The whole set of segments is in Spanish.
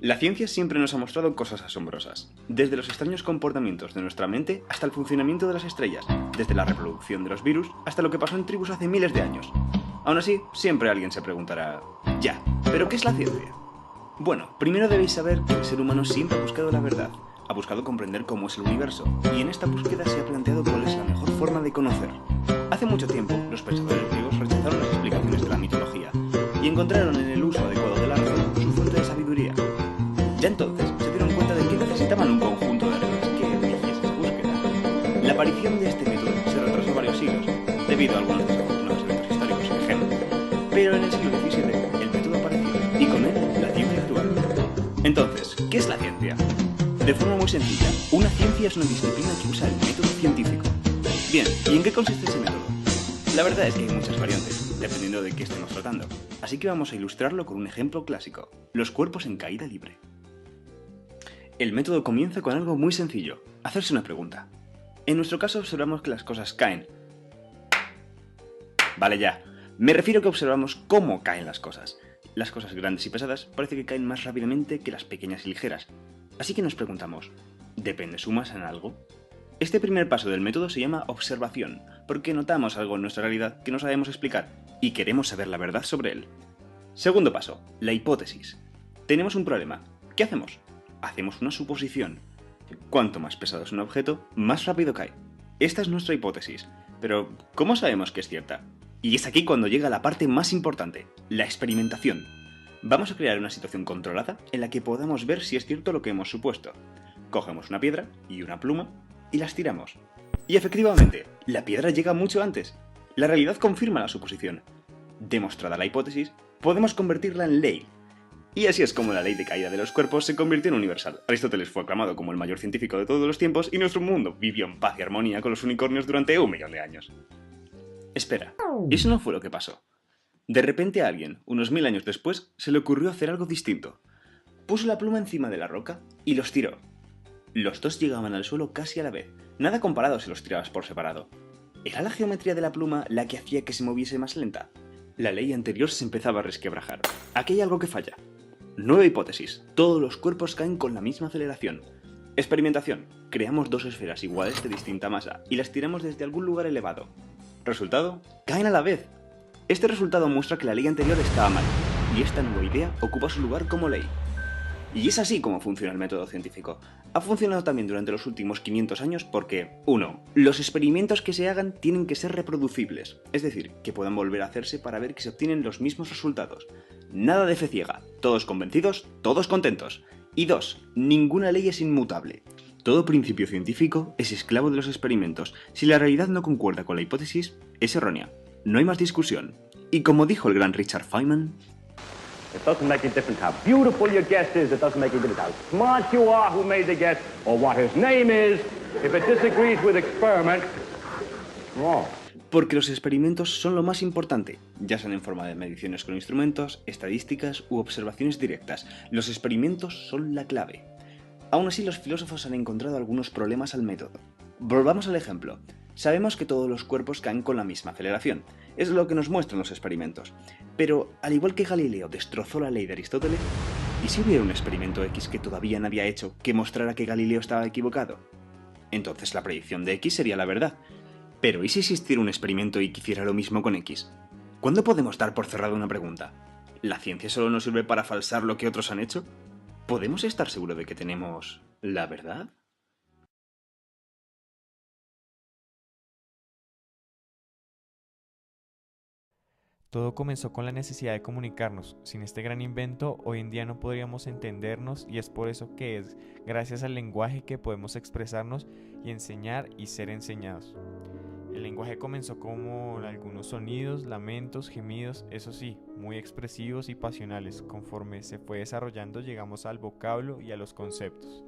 La ciencia siempre nos ha mostrado cosas asombrosas, desde los extraños comportamientos de nuestra mente hasta el funcionamiento de las estrellas, desde la reproducción de los virus hasta lo que pasó en tribus hace miles de años. Aún así, siempre alguien se preguntará, ya, ¿pero qué es la ciencia? Bueno, primero debéis saber que el ser humano siempre ha buscado la verdad, ha buscado comprender cómo es el universo, y en esta búsqueda se ha planteado cuál es la mejor forma de conocer. Hace mucho tiempo, los pensadores griegos rechazaron las explicaciones de la mitología, y encontraron en el uso adecuado de la razón su fuente de sabiduría. Ya entonces se dieron cuenta de que necesitaban un conjunto de reglas que dirigiese esa búsqueda. La aparición de este método se retrasó varios siglos, debido a algunos desafortunados eventos históricos, ejemplo. Pero en el siglo XVII el método apareció, y con él la ciencia actual. Entonces, ¿qué es la ciencia? De forma muy sencilla, una ciencia es una disciplina que usa el método científico. Bien, ¿y en qué consiste ese método? La verdad es que hay muchas variantes, dependiendo de qué estemos tratando, así que vamos a ilustrarlo con un ejemplo clásico, los cuerpos en caída libre. El método comienza con algo muy sencillo, hacerse una pregunta. En nuestro caso observamos que las cosas caen. Vale ya, me refiero a que observamos cómo caen las cosas. Las cosas grandes y pesadas parece que caen más rápidamente que las pequeñas y ligeras. Así que nos preguntamos, ¿depende su masa en algo? Este primer paso del método se llama observación, porque notamos algo en nuestra realidad que no sabemos explicar y queremos saber la verdad sobre él. Segundo paso, la hipótesis. Tenemos un problema. ¿Qué hacemos? Hacemos una suposición. Cuanto más pesado es un objeto, más rápido cae. Esta es nuestra hipótesis. Pero, ¿cómo sabemos que es cierta? Y es aquí cuando llega la parte más importante, la experimentación. Vamos a crear una situación controlada en la que podamos ver si es cierto lo que hemos supuesto. Cogemos una piedra y una pluma y las tiramos. Y efectivamente, la piedra llega mucho antes. La realidad confirma la suposición. Demostrada la hipótesis, podemos convertirla en ley. Y así es como la ley de caída de los cuerpos se convirtió en universal. Aristóteles fue aclamado como el mayor científico de todos los tiempos y nuestro mundo vivió en paz y armonía con los unicornios durante 1.000.000 de años. Espera, eso no fue lo que pasó. De repente a alguien, unos 1000 años después, se le ocurrió hacer algo distinto. Puso la pluma encima de la roca y los tiró. Los dos llegaban al suelo casi a la vez, nada comparado si los tirabas por separado. ¿Era la geometría de la pluma la que hacía que se moviese más lenta? La ley anterior se empezaba a resquebrajar. Aquí hay algo que falla. Nueva hipótesis. Todos los cuerpos caen con la misma aceleración. Experimentación. Creamos dos esferas iguales de distinta masa y las tiramos desde algún lugar elevado. Resultado. Caen a la vez. Este resultado muestra que la ley anterior estaba mal, y esta nueva idea ocupa su lugar como ley. Y es así como funciona el método científico. Ha funcionado también durante los últimos 500 años porque 1. Los experimentos que se hagan tienen que ser reproducibles, es decir, que puedan volver a hacerse para ver que se obtienen los mismos resultados. Nada de fe ciega, todos convencidos, todos contentos. Y 2. Ninguna ley es inmutable. Todo principio científico es esclavo de los experimentos. Si la realidad no concuerda con la hipótesis, es errónea. No hay más discusión. Y como dijo el gran Richard Feynman, It doesn't make a difference how beautiful your guess is. It doesn't make a difference how smart you are who made the guess or what his name is. If it disagrees with experiment, wrong. Porque los experimentos son lo más importante, ya sean en forma de mediciones con instrumentos, estadísticas u observaciones directas. Los experimentos son la clave. Aún así, los filósofos han encontrado algunos problemas al método. Volvamos al ejemplo. Sabemos que todos los cuerpos caen con la misma aceleración. Es lo que nos muestran los experimentos. Pero, al igual que Galileo destrozó la ley de Aristóteles, ¿y si hubiera un experimento X que todavía nadie ha hecho que mostrara que Galileo estaba equivocado? Entonces la predicción de X sería la verdad. Pero ¿y si existiera un experimento y que hiciera lo mismo con X? ¿Cuándo podemos dar por cerrada una pregunta? ¿La ciencia solo nos sirve para falsar lo que otros han hecho? ¿Podemos estar seguros de que tenemos la verdad? Todo comenzó con la necesidad de comunicarnos. Sin este gran invento, hoy en día no podríamos entendernos y es por eso que es gracias al lenguaje que podemos expresarnos y enseñar y ser enseñados. El lenguaje comenzó como algunos sonidos, lamentos, gemidos, eso sí, muy expresivos y pasionales. Conforme se fue desarrollando llegamos al vocablo y a los conceptos.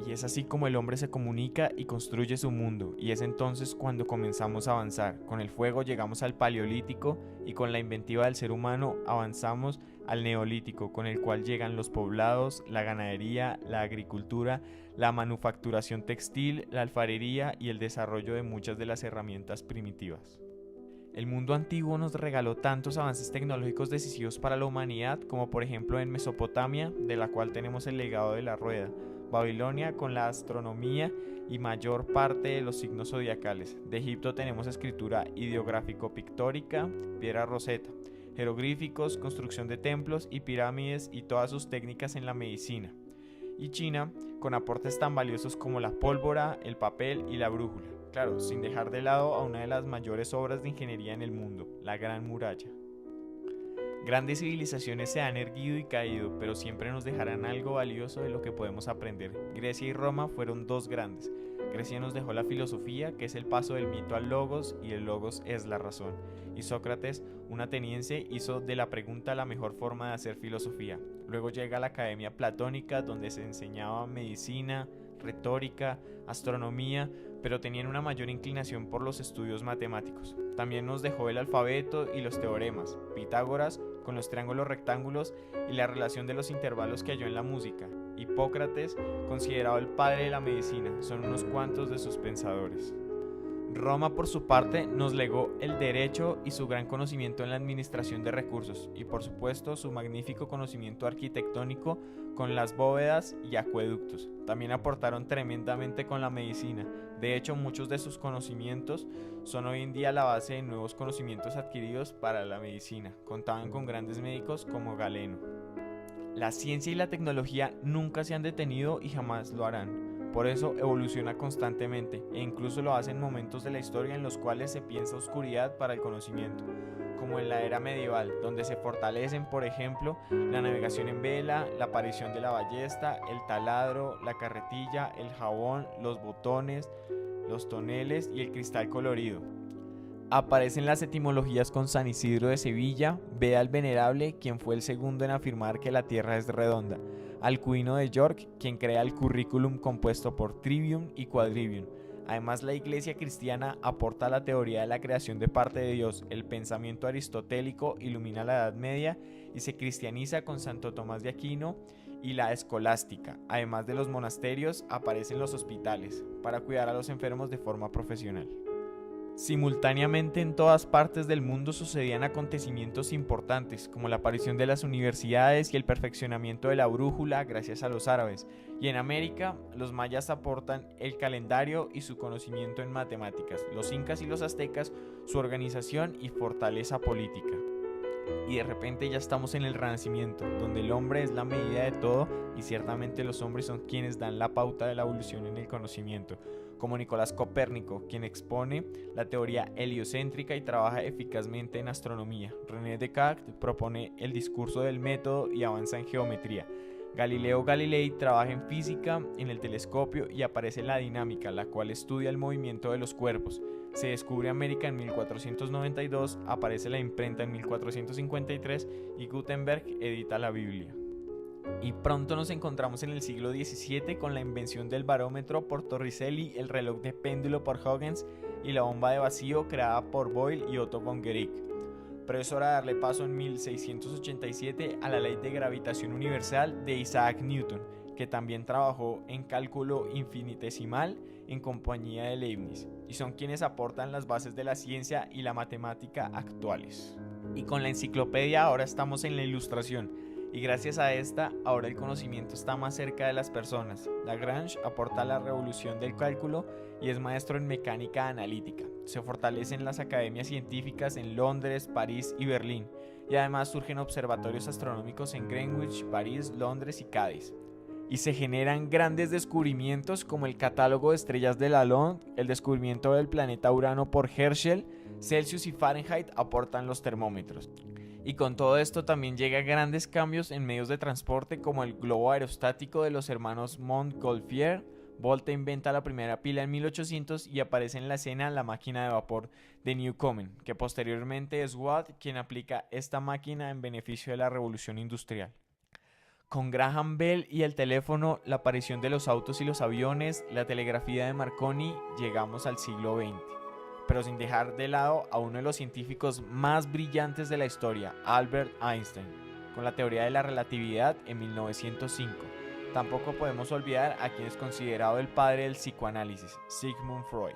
Y es así como el hombre se comunica y construye su mundo, y es entonces cuando comenzamos a avanzar. Con el fuego llegamos al paleolítico y con la inventiva del ser humano avanzamos al neolítico, con el cual llegan los poblados, la ganadería, la agricultura, la manufacturación textil, la alfarería y el desarrollo de muchas de las herramientas primitivas. El mundo antiguo nos regaló tantos avances tecnológicos decisivos para la humanidad, como por ejemplo en Mesopotamia, de la cual tenemos el legado de la rueda, Babilonia con la astronomía y mayor parte de los signos zodiacales. De Egipto tenemos escritura ideográfico-pictórica, piedra roseta, jeroglíficos, construcción de templos y pirámides y todas sus técnicas en la medicina. Y China con aportes tan valiosos como la pólvora, el papel y la brújula. Claro, sin dejar de lado a una de las mayores obras de ingeniería en el mundo, la Gran Muralla. Grandes civilizaciones se han erguido y caído, pero siempre nos dejarán algo valioso de lo que podemos aprender. Grecia y Roma fueron dos grandes. Grecia nos dejó la filosofía, que es el paso del mito al logos, y el logos es la razón. Y Sócrates, un ateniense, hizo de la pregunta la mejor forma de hacer filosofía. Luego llega la Academia Platónica, donde se enseñaba medicina, retórica, astronomía, pero tenían una mayor inclinación por los estudios matemáticos. También nos dejó el alfabeto y los teoremas, Pitágoras con los triángulos rectángulos y la relación de los intervalos que halló en la música. Hipócrates, considerado el padre de la medicina, son unos cuantos de sus pensadores. Roma, por su parte, nos legó el derecho y su gran conocimiento en la administración de recursos y, por supuesto, su magnífico conocimiento arquitectónico con las bóvedas y acueductos. También aportaron tremendamente con la medicina. De hecho, muchos de sus conocimientos son hoy en día la base de nuevos conocimientos adquiridos para la medicina. Contaban con grandes médicos como Galeno. La ciencia y la tecnología nunca se han detenido y jamás lo harán. Por eso evoluciona constantemente e incluso lo hace en momentos de la historia en los cuales se piensa oscuridad para el conocimiento, como en la era medieval, donde se fortalecen, por ejemplo, la navegación en vela, la aparición de la ballesta, el taladro, la carretilla, el jabón, los botones, los toneles y el cristal colorido. Aparecen las etimologías con San Isidro de Sevilla, Beda el Venerable, quien fue el segundo en afirmar que la Tierra es redonda, Alcuino de York, quien crea el currículum compuesto por trivium y quadrivium. Además, la Iglesia cristiana aporta la teoría de la creación de parte de Dios, el pensamiento aristotélico ilumina la Edad Media y se cristianiza con Santo Tomás de Aquino y la escolástica. Además de los monasterios, aparecen los hospitales para cuidar a los enfermos de forma profesional. Simultáneamente en todas partes del mundo sucedían acontecimientos importantes, como la aparición de las universidades y el perfeccionamiento de la brújula gracias a los árabes, y en América los mayas aportan el calendario y su conocimiento en matemáticas, los incas y los aztecas su organización y fortaleza política. Y de repente ya estamos en el Renacimiento, donde el hombre es la medida de todo y ciertamente los hombres son quienes dan la pauta de la evolución en el conocimiento, como Nicolás Copérnico, quien expone la teoría heliocéntrica y trabaja eficazmente en astronomía. René Descartes propone el discurso del método y avanza en geometría. Galileo Galilei trabaja en física, en el telescopio y aparece la dinámica, la cual estudia el movimiento de los cuerpos. Se descubre América en 1492, aparece la imprenta en 1453 y Gutenberg edita la Biblia. Y pronto nos encontramos en el siglo XVII con la invención del barómetro por Torricelli, el reloj de péndulo por Huygens y la bomba de vacío creada por Boyle y Otto von Guericke. Pero es hora de darle paso en 1687 a la ley de gravitación universal de Isaac Newton, que también trabajó en cálculo infinitesimal en compañía de Leibniz, y son quienes aportan las bases de la ciencia y la matemática actuales. Y con la enciclopedia ahora estamos en la ilustración, y gracias a esta, ahora el conocimiento está más cerca de las personas. Lagrange aporta la revolución del cálculo y es maestro en mecánica analítica. Se fortalecen las academias científicas en Londres, París y Berlín, y además surgen observatorios astronómicos en Greenwich, París, Londres y Cádiz. Y se generan grandes descubrimientos como el catálogo de estrellas de Lalande, el descubrimiento del planeta Urano por Herschel, Celsius y Fahrenheit aportan los termómetros. Y con todo esto también llegan grandes cambios en medios de transporte como el globo aerostático de los hermanos Montgolfier. Volta inventa la primera pila en 1800 y aparece en la escena la máquina de vapor de Newcomen, que posteriormente es Watt quien aplica esta máquina en beneficio de la revolución industrial. Con Graham Bell y el teléfono, la aparición de los autos y los aviones, la telegrafía de Marconi, llegamos al siglo XX. Pero sin dejar de lado a uno de los científicos más brillantes de la historia, Albert Einstein, con la teoría de la relatividad en 1905. Tampoco podemos olvidar a quien es considerado el padre del psicoanálisis, Sigmund Freud.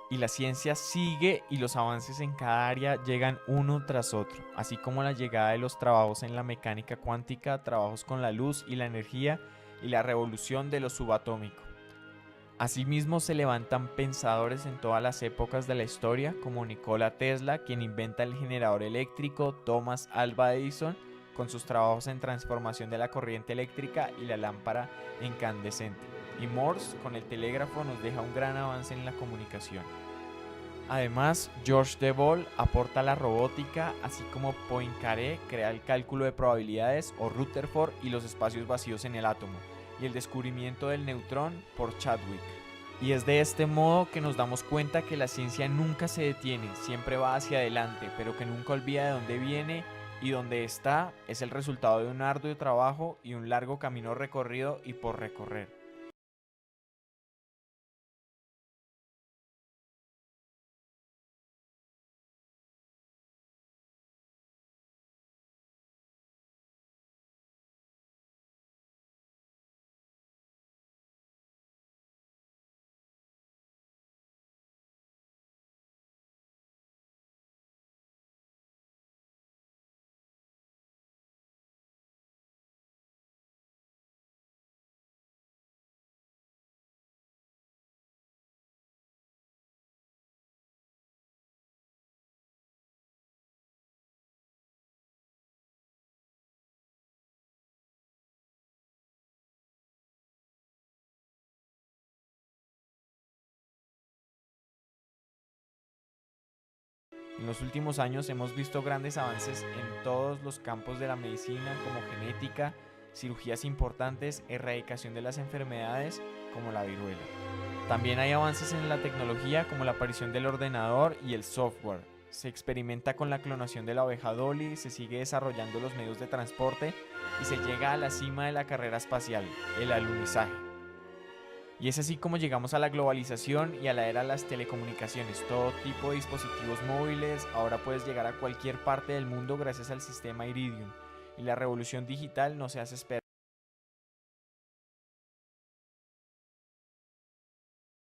Y la ciencia sigue y los avances en cada área llegan uno tras otro, así como la llegada de los trabajos en la mecánica cuántica, trabajos con la luz y la energía y la revolución de lo subatómico. Asimismo se levantan pensadores en todas las épocas de la historia, como Nikola Tesla, quien inventa el generador eléctrico, Thomas Alva Edison, con sus trabajos en transformación de la corriente eléctrica y la lámpara incandescente, y Morse, con el telégrafo, nos deja un gran avance en la comunicación. Además, Georges Devol aporta la robótica, así como Poincaré crea el cálculo de probabilidades o Rutherford y los espacios vacíos en el átomo, y el descubrimiento del neutrón por Chadwick. Y es de este modo que nos damos cuenta que la ciencia nunca se detiene, siempre va hacia adelante, pero que nunca olvida de dónde viene y dónde está. Es el resultado de un arduo trabajo y un largo camino recorrido y por recorrer. En los últimos años hemos visto grandes avances en todos los campos de la medicina, como genética, cirugías importantes, erradicación de las enfermedades como la viruela. También hay avances en la tecnología, como la aparición del ordenador y el software. Se experimenta con la clonación de la oveja Dolly, se sigue desarrollando los medios de transporte y se llega a la cima de la carrera espacial, el alunizaje. Y es así como llegamos a la globalización y a la era de las telecomunicaciones. Todo tipo de dispositivos móviles, ahora puedes llegar a cualquier parte del mundo gracias al sistema Iridium. Y la revolución digital no se hace esperar.